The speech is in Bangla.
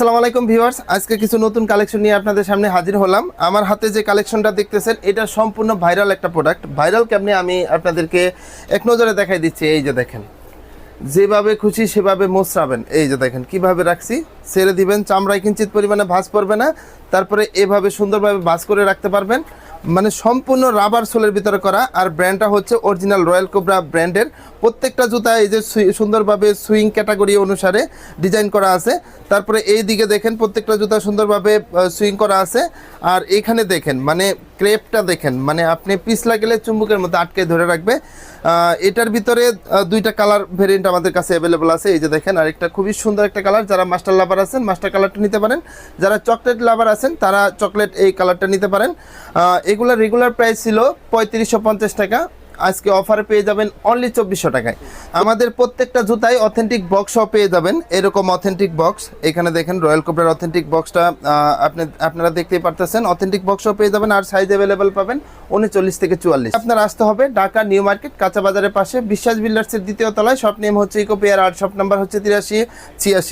আসসালামু আলাইকুম ভিউয়ার্স, আজকে কিছু নতুন কালেকশন নিয়ে আপনাদের সামনে হাজির হলাম। আমার হাতে যে কালেকশনটা দেখতেছেন এটা সম্পূর্ণ ভাইরাল একটা প্রোডাক্ট। ভাইরাল কেমনে আমি আপনাদেরকে এক নজরে দেখাই দিচ্ছি। এই যে দেখেন, যেভাবে খুশি সেভাবে মোচড়াবেন। এই যে দেখেন কিভাবে রাখছি, ছেড়ে দিবেন, চামড়ায় কিঞ্চিত পরিমাণে ভাঁজ পড়বে না। তারপরে এভাবে সুন্দরভাবে ভাঁজ করে রাখতে পারবেন। মানে সম্পূর্ণ রাবার সোলের ভিতরে করা, আর ব্র্যান্ডটা হচ্ছে অরিজিনাল রয়্যাল কোবরা ব্র্যান্ডের। প্রত্যেকটা জুতা এই যে সুন্দরভাবে সুইং ক্যাটাগরি অনুসারে ডিজাইন করা আছে। তারপরে এই দিকে দেখেন প্রত্যেকটা জুতা সুন্দরভাবে সুইং করা আছে। আর এখানে দেখেন মানে ক্রেপটা দেখেন, মানে আপনি পিছলা গেলে চুম্বকের মধ্যে আটকে ধরে রাখবে। এটার ভিতরে দুইটা কালার ভেরিয়েন্ট আমাদের কাছে অ্যাভেলেবল আছে। এই যে দেখেন আরেকটা খুবই সুন্দর একটা কালার। যারা মাস্টার লাভার আছেন মাস্টার কালারটা নিতে পারেন, যারা চকলেট লাভার আছেন তারা চকলেট এই কালারটা নিতে পারেন। এগুলো রেগুলার প্রাইস ছিল 3550 টাকা, আজকে অফারে পেয়ে যাবেন অনলি 2400 টাকায়। আমাদের প্রত্যেকটা জুতায় অথেন্টিক বক্সও পেয়ে যাবেন, এরকম অথেন্টিক বক্স। এখানে দেখেন রয়্যাল কোবরার অথেন্টিক বক্সটা আপনারা দেখতেই পারতেছেন। অথেন্টিক বক্সও পেয়ে যাবেন, আর সাইজ অ্যাভেলেবেল পাবেন 39 থেকে 44। আপনারা আসতে হবে ঢাকা নিউ মার্কেট কাঁচা বাজারের পাশে বিশ্বাস বিল্ডার্সের দ্বিতীয় তলায়। শপ নেম হচ্ছে ইকো পেয়ার, আর শপ নাম্বার হচ্ছে 8386।